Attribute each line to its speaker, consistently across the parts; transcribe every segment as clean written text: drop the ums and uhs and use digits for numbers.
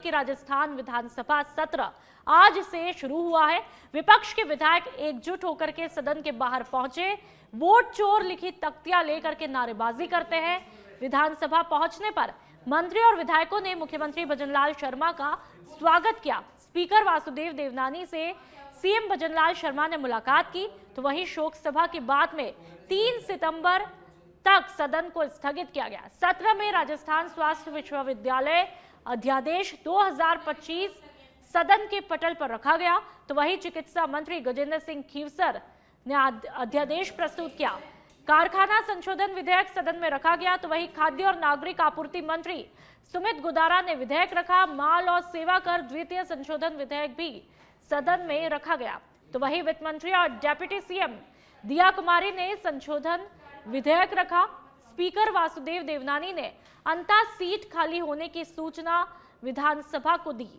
Speaker 1: कि राजस्थान विधानसभा सत्र आज से शुरू हुआ है। विपक्ष के विधायक एकजुट होकर के सदन के बाहर पहुंचे, वोट चोर लिखी तख्तियां लेकर के नारेबाजी करते हैं। विधानसभा पहुंचने पर मंत्री और विधायकों ने मुख्यमंत्री भजनलाल शर्मा का स्वागत किया। स्पीकर वासुदेव देवनानी से सीएम भजनलाल शर्मा ने मुलाकात की, तो वहीं शोक सभा के बाद में 3 सितंबर तक सदन को स्थगित किया गया। सत्र में राजस्थान स्वास्थ्य विश्वविद्यालय अध्यादेश 2025 सदन के पटल पर रखा गया, तो वहीं चिकित्सा मंत्री गजेंद्र सिंह खीवसर ने अध्यादेश प्रस्तुत किया। कारखाना संशोधन विधेयक सदन में रखा गया, तो वहीं खाद्य और नागरिक आपूर्ति मंत्री सुमित गुदारा ने विधेयक रखा। माल और सेवा कर द्वितीय संशोधन विधेयक भी सदन में रखा गया, तो वहीं वित्त मंत्री और डेप्यूटी सीएम दिया कुमारी ने संशोधन विधेयक रखा। स्पीकर वासुदेव देवनानी ने अंता सीट खाली होने की सूचना विधानसभा को दी।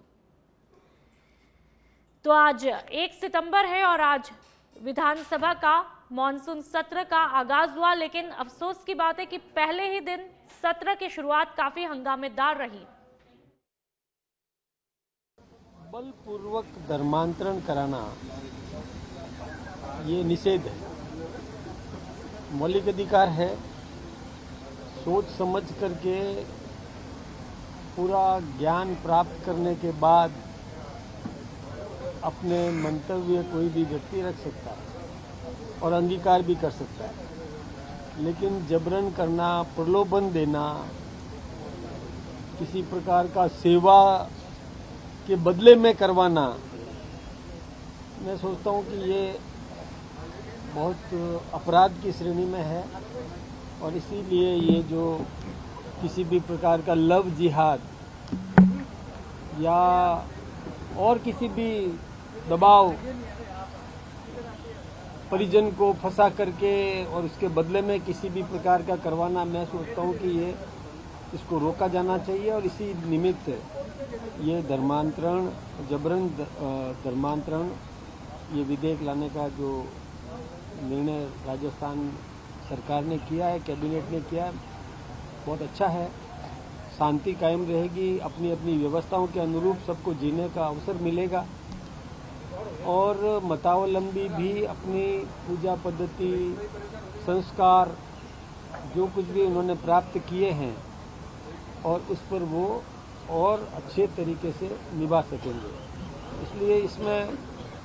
Speaker 1: तो आज 1 सितंबर है और आज विधानसभा का मॉनसून सत्र का आगाज हुआ, लेकिन अफसोस की बात है कि पहले ही दिन सत्र की शुरुआत काफी हंगामेदार रही।
Speaker 2: बलपूर्वक धर्मांतरण कराना ये निषेध है, मौलिक अधिकार है। सोच समझ करके पूरा ज्ञान प्राप्त करने के बाद अपने मंतव्य कोई भी व्यक्ति रख सकता है और अंगीकार भी कर सकता है, लेकिन जबरन करना, प्रलोभन देना, किसी प्रकार का सेवा के बदले में करवाना, मैं सोचता हूँ कि ये बहुत अपराध की श्रेणी में है। और इसीलिए ये जो किसी भी प्रकार का लव जिहाद या और किसी भी दबाव परिजन को फंसा करके और उसके बदले में किसी भी प्रकार का करवाना, मैं सोचता हूँ कि ये इसको रोका जाना चाहिए। और इसी निमित्त ये धर्मांतरण, जबरन धर्मांतरण, ये विधेयक लाने का जो निर्णय राजस्थान सरकार ने किया है, कैबिनेट ने किया है, बहुत अच्छा है। शांति कायम रहेगी, अपनी अपनी व्यवस्थाओं के अनुरूप सबको जीने का अवसर मिलेगा और मतावलंबी भी अपनी पूजा पद्धति, संस्कार, जो कुछ भी उन्होंने प्राप्त किए हैं और उस पर वो और अच्छे तरीके से निभा सकेंगे। इसलिए इसमें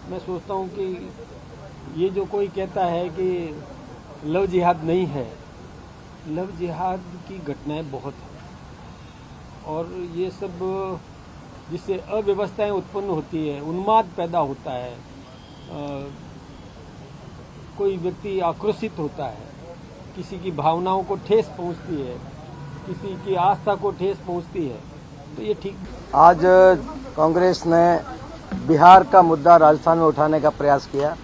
Speaker 2: मैं सोचता हूँ कि ये जो कोई कहता है कि लव जिहाद नहीं है, लव जिहाद की घटनाएं बहुत हैं और ये सब जिससे अव्यवस्थाएं उत्पन्न होती है, उन्माद पैदा होता है, कोई व्यक्ति आक्रोशित होता है, किसी की भावनाओं को ठेस पहुंचती है, किसी की आस्था को ठेस पहुंचती है, तो ये ठीक।
Speaker 3: आज कांग्रेस ने बिहार का मुद्दा राजस्थान में उठाने का प्रयास किया।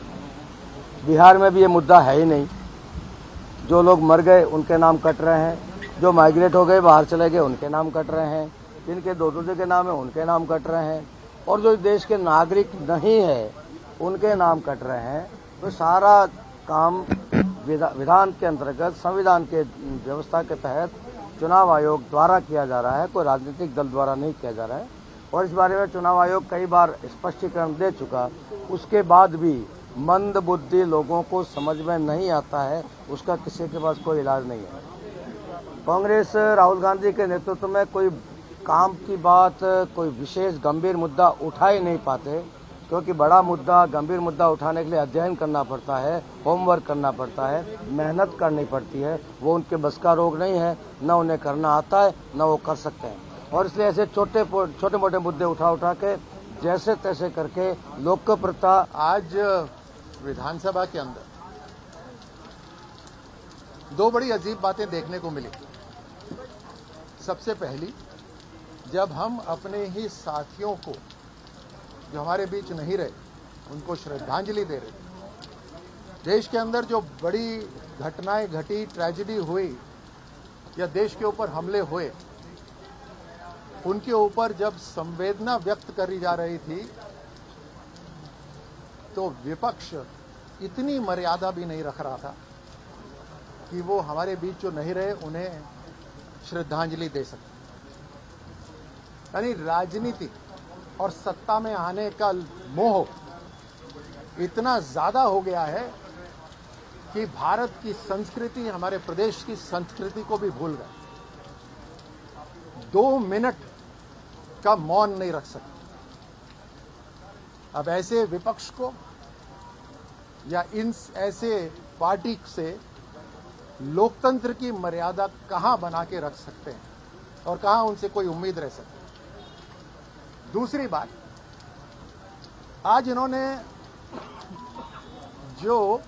Speaker 3: बिहार में भी ये मुद्दा है ही नहीं। जो लोग मर गए उनके नाम कट रहे हैं, जो माइग्रेट हो गए बाहर चले गए उनके नाम कट रहे हैं, जिनके दो के नाम है उनके नाम कट रहे हैं, और जो देश के नागरिक नहीं है उनके नाम कट रहे हैं। तो सारा काम विधान के अंतर्गत, संविधान के व्यवस्था के तहत चुनाव आयोग द्वारा किया जा रहा है, कोई राजनीतिक दल द्वारा नहीं किया जा रहा है। और इस बारे में चुनाव आयोग कई बार स्पष्टीकरण दे चुका, उसके बाद भी मंद बुद्धि लोगों को समझ में नहीं आता है, उसका किसी के पास कोई इलाज नहीं है। कांग्रेस राहुल गांधी के नेतृत्व में कोई काम की बात, कोई विशेष गंभीर मुद्दा उठा ही नहीं पाते, क्योंकि बड़ा मुद्दा, गंभीर मुद्दा उठाने के लिए अध्ययन करना पड़ता है, होमवर्क करना पड़ता है, मेहनत करनी पड़ती है। वो उनके बस का रोग नहीं है, न उन्हें करना आता है न वो कर सकते हैं। और इसलिए ऐसे छोटे मोटे मुद्दे उठा के जैसे तैसे करके लोकप्रियता।
Speaker 4: आज विधानसभा के अंदर दो बड़ी अजीब बातें देखने को मिली। सबसे पहली, जब हम अपने ही साथियों को जो हमारे बीच नहीं रहे उनको श्रद्धांजलि दे रहे। देश के अंदर जो बड़ी घटनाएं घटी, ट्रेजेडी हुई या देश के ऊपर हमले हुए, उनके ऊपर जब संवेदना व्यक्त करी जा रही थी तो विपक्ष इतनी मर्यादा भी नहीं रख रहा था कि वो हमारे बीच जो नहीं रहे उन्हें श्रद्धांजलि दे सके। यानी राजनीति और सत्ता में आने का मोह इतना ज्यादा हो गया है कि भारत की संस्कृति, हमारे प्रदेश की संस्कृति को भी भूल गए। 2 मिनट का मौन नहीं रख सकते। अब ऐसे विपक्ष को या इन ऐसे पार्टी से लोकतंत्र की मर्यादा कहां बना के रख सकते हैं और कहां उनसे कोई उम्मीद रह सकती है। दूसरी बात, आज इन्होंने जो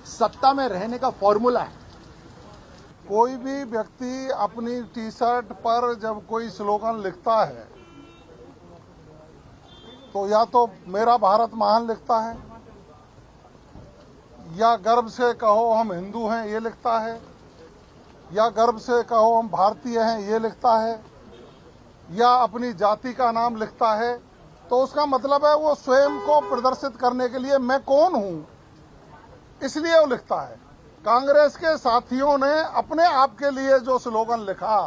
Speaker 4: सत्ता में रहने का फॉर्मूला है,
Speaker 5: कोई भी व्यक्ति अपनी टी शर्ट पर जब कोई स्लोगन लिखता है तो या तो मेरा भारत महान लिखता है, या गर्व से कहो हम हिंदू हैं ये लिखता है, या गर्व से कहो हम भारतीय हैं ये लिखता है, या अपनी जाति का नाम लिखता है। तो उसका मतलब है वो स्वयं को प्रदर्शित करने के लिए मैं कौन हूं, इसलिए वो लिखता है। कांग्रेस के साथियों ने अपने आप के लिए जो स्लोगन लिखा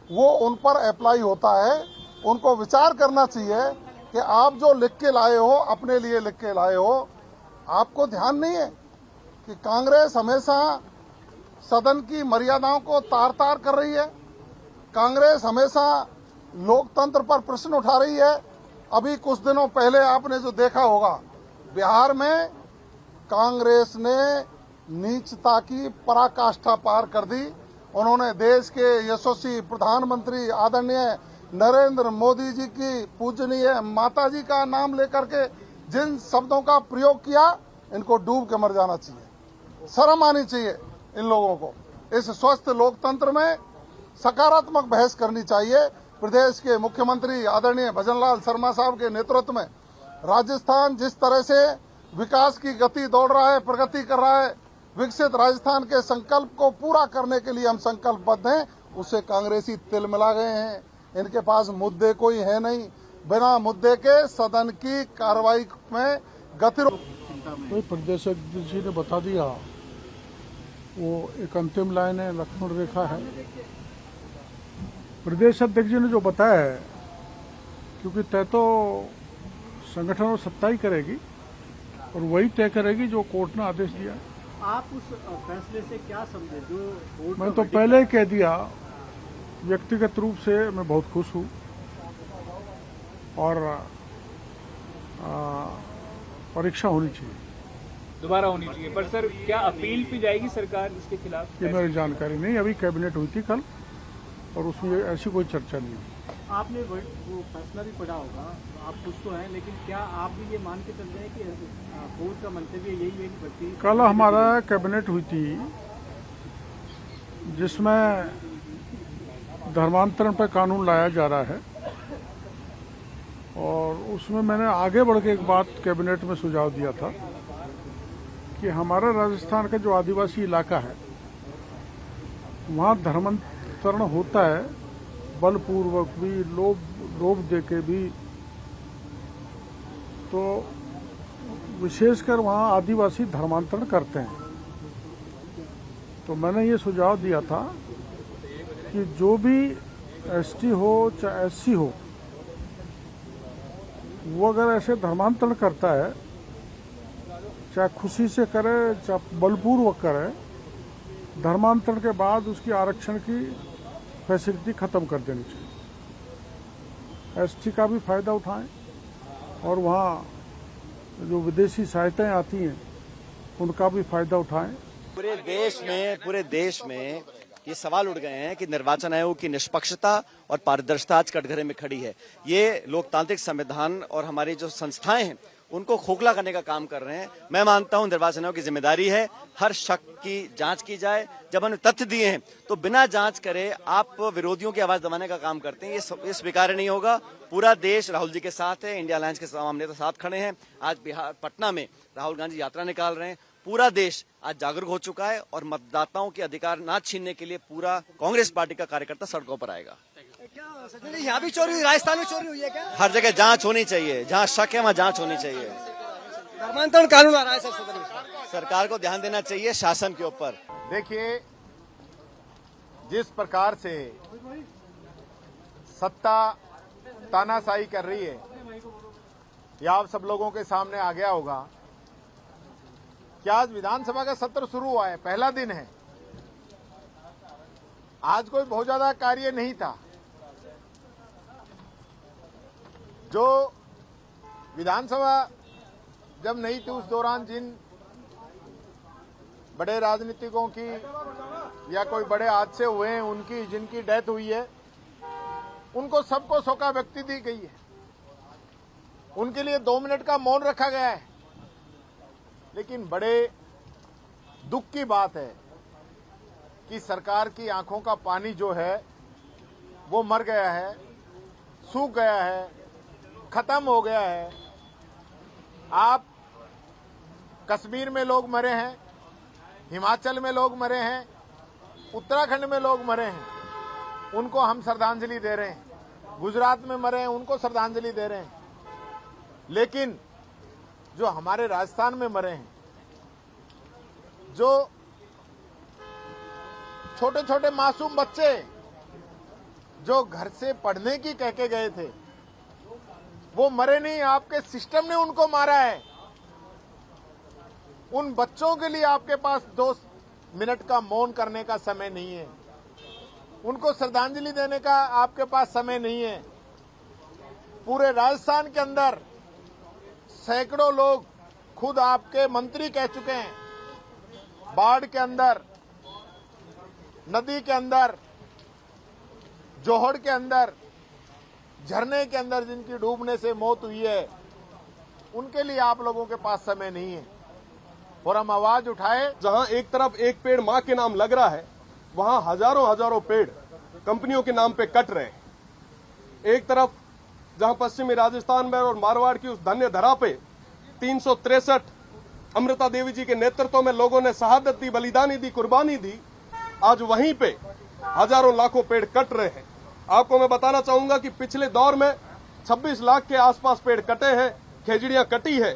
Speaker 5: वो उन पर अप्लाई होता है। उनको विचार करना चाहिए कि आप जो लिख के लाए हो, अपने लिए लिख के लाए हो, आपको ध्यान नहीं है कि कांग्रेस हमेशा सदन की मर्यादाओं को तार तार कर रही है। कांग्रेस हमेशा लोकतंत्र पर प्रश्न उठा रही है। अभी कुछ दिनों पहले आपने जो देखा होगा, बिहार में कांग्रेस ने नीचता की पराकाष्ठा पार कर दी। उन्होंने देश के यशस्वी प्रधानमंत्री आदरणीय नरेंद्र मोदी जी की पूजनीय माता जी का नाम लेकर के जिन शब्दों का प्रयोग किया, इनको डूब के मर जाना चाहिए। शर्म आनी चाहिए इन लोगों को। इस स्वस्थ लोकतंत्र में सकारात्मक बहस करनी चाहिए। प्रदेश के मुख्यमंत्री आदरणीय भजनलाल शर्मा साहब के नेतृत्व में राजस्थान जिस तरह से विकास की गति दौड़ रहा है, प्रगति कर रहा है, विकसित राजस्थान के संकल्प को पूरा करने के लिए हम संकल्पबद्ध हैं। उससे कांग्रेसी तिल मिला गए हैं। इनके पास मुद्दे कोई है नहीं। बिना मुद्दे के सदन की कार्रवाई में गतिरोध। तो प्रदेश अध्यक्ष जी ने बता दिया, वो एक अंतिम लाइन है, लक्ष्मण रेखा है। प्रदेश अध्यक्ष जी ने जो बताया है, क्योंकि तय तो संगठन और सत्ता ही करेगी और वही तय करेगी जो कोर्ट ने आदेश दिया।
Speaker 6: आप उस फैसले से क्या समझे जो कोर्ट
Speaker 5: मैं तो पहले ही कह दिया, व्यक्तिगत रूप से मैं बहुत खुश हूँ और परीक्षा होनी चाहिए,
Speaker 7: दोबारा होनी चाहिए। पर सर, क्या अपील भी जाएगी सरकार इसके खिलाफ?
Speaker 5: ये मेरी जानकारी नहीं। अभी कैबिनेट हुई थी कल और उसमें ऐसी कोई चर्चा नहीं हुई।
Speaker 6: आपने वो फैसला भी पढ़ा होगा, आप खुश तो हैं, लेकिन क्या आप भी ये मान के चल रहे हैं कि कोर्ट का मंतव्य यही है कि भर्ती?
Speaker 5: कल हमारा कैबिनेट हुई थी जिसमें धर्मांतरण पर कानून लाया जा रहा है और उसमें मैंने आगे बढ़ के एक बात कैबिनेट में सुझाव दिया था कि हमारा राजस्थान का जो आदिवासी इलाका है वहाँ धर्मांतरण होता है, बलपूर्वक भी, लोभ दे के भी। तो विशेषकर वहाँ आदिवासी धर्मांतरण करते हैं। तो मैंने ये सुझाव दिया था कि जो भी एसटी हो चाहे एससी हो, वो अगर ऐसे धर्मांतरण करता है, चाहे खुशी से करे चाहे बलपूर्वक करे, धर्मांतरण के बाद उसकी आरक्षण की फैसिलिटी खत्म कर देनी चाहिए। एसटी का भी फायदा उठाएं और वहाँ जो विदेशी सहायताएं आती हैं उनका भी फायदा उठाएं।
Speaker 8: पूरे देश में ये सवाल उठ गए हैं कि निर्वाचन आयोग की निष्पक्षता और पारदर्शिता आज कटघरे में खड़ी है। ये लोकतांत्रिक संविधान और हमारी जो संस्थाएं हैं उनको खोखला करने का काम कर रहे हैं। मैं मानता हूं निर्वाचन आयोग की जिम्मेदारी है हर शक की जांच की जाए। जब हमने तथ्य दिए हैं तो बिना जांच करे आप विरोधियों की आवाज दबाने का काम करते हैं, ये स्वीकार्य नहीं होगा। पूरा देश राहुल जी के साथ है, इंडिया अलायंस के तमाम नेता साथ खड़े हैं। आज बिहार पटना में राहुल गांधी यात्रा निकाल रहे हैं। पूरा देश आज जागरूक हो चुका है और मतदाताओं के अधिकार ना छीनने के लिए पूरा कांग्रेस पार्टी का कार्यकर्ता सड़कों पर आएगा।
Speaker 9: यहाँ भी चोरी हुई, राजस्थान में चोरी हुई है क्या?
Speaker 8: हर जगह जांच होनी चाहिए, जहां शक है वहां जांच होनी चाहिए।
Speaker 9: धर्मांतरण कानून आ रहा है सर,
Speaker 8: सरकार को ध्यान देना चाहिए शासन के ऊपर।
Speaker 4: देखिए, जिस प्रकार से सत्ता तानाशाही कर रही है, यह आप सब लोगों के सामने आ गया होगा कि आज विधानसभा का सत्र शुरू हुआ है, पहला दिन है। आज कोई बहुत ज्यादा कार्य नहीं था। जो विधानसभा जब नहीं थी उस दौरान जिन बड़े राजनीतिकों की या कोई बड़े हादसे हुए हैं, उनकी जिनकी डेथ हुई है, उनको सबको शोका व्यक्ति दी गई है। उनके लिए 2 मिनट का मौन रखा गया है। लेकिन बड़े दुख की बात है कि सरकार की आंखों का पानी जो है वो मर गया है, सूख गया है, खत्म हो गया है। आप कश्मीर में लोग मरे हैं, हिमाचल में लोग मरे हैं, उत्तराखंड में लोग मरे हैं, उनको हम श्रद्धांजलि दे रहे हैं। गुजरात में मरे हैं, उनको श्रद्धांजलि दे रहे हैं। लेकिन जो हमारे राजस्थान में मरे हैं, जो छोटे छोटे मासूम बच्चे जो घर से पढ़ने की कह के गए थे, वो मरे नहीं, आपके सिस्टम ने उनको मारा है। उन बच्चों के लिए आपके पास 2 मिनट का मौन करने का समय नहीं है, उनको श्रद्धांजलि देने का आपके पास समय नहीं है। पूरे राजस्थान के अंदर सैकड़ों लोग, खुद आपके मंत्री कह चुके हैं, बाढ़ के अंदर, नदी के अंदर, जोहड़ के अंदर, झरने के अंदर जिनकी डूबने से मौत हुई है, उनके लिए आप लोगों के पास समय नहीं है। और हम आवाज उठाए,
Speaker 10: जहां एक तरफ एक पेड़ मां के नाम लग रहा है, वहां हजारों पेड़ कंपनियों के नाम पे कट रहे हैं। एक तरफ जहां पश्चिमी राजस्थान में और मारवाड़ की उस धन्य धरा पे 363 अमृता देवी जी के नेतृत्व में लोगों ने शहादत दी, बलिदानी दी, कुर्बानी दी। आज वहीं पे हजारों लाखों पेड़ कट रहे हैं। आपको मैं बताना चाहूंगा कि पिछले दौर में 26 लाख के आसपास पेड़ कटे हैं, खेजड़ियां कटी है,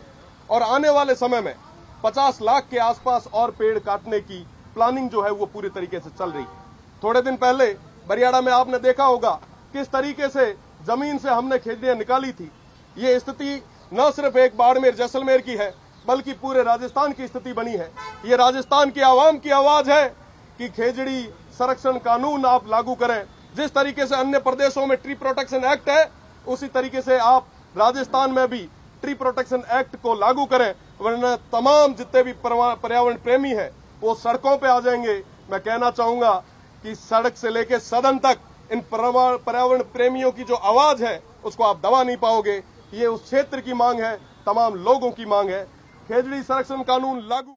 Speaker 10: और आने वाले समय में 50 लाख के आसपास और पेड़ काटने की प्लानिंग जो है वो पूरी तरीके से चल रही है। थोड़े दिन पहले बरियाड़ा में आपने देखा होगा किस तरीके से जमीन से हमने खेजड़ियां निकाली थी। ये स्थिति न सिर्फ एक बाड़मेर जैसलमेर की है, बल्कि पूरे राजस्थान की स्थिति बनी है। ये राजस्थान की आवाम की आवाज है कि खेजड़ी संरक्षण कानून आप लागू करें। जिस तरीके से अन्य प्रदेशों में ट्री प्रोटेक्शन एक्ट है, उसी तरीके से आप राजस्थान में भी ट्री प्रोटेक्शन एक्ट को लागू करें, वरना तमाम जितने भी पर्यावरण प्रेमी हैं वो सड़कों पे आ जाएंगे। मैं कहना चाहूंगा कि सड़क से लेकर सदन तक इन पर्यावरण प्रेमियों की जो आवाज है उसको आप दबा नहीं पाओगे। ये उस क्षेत्र की मांग है, तमाम लोगों की मांग है। खेजड़ी संरक्षण कानून लागू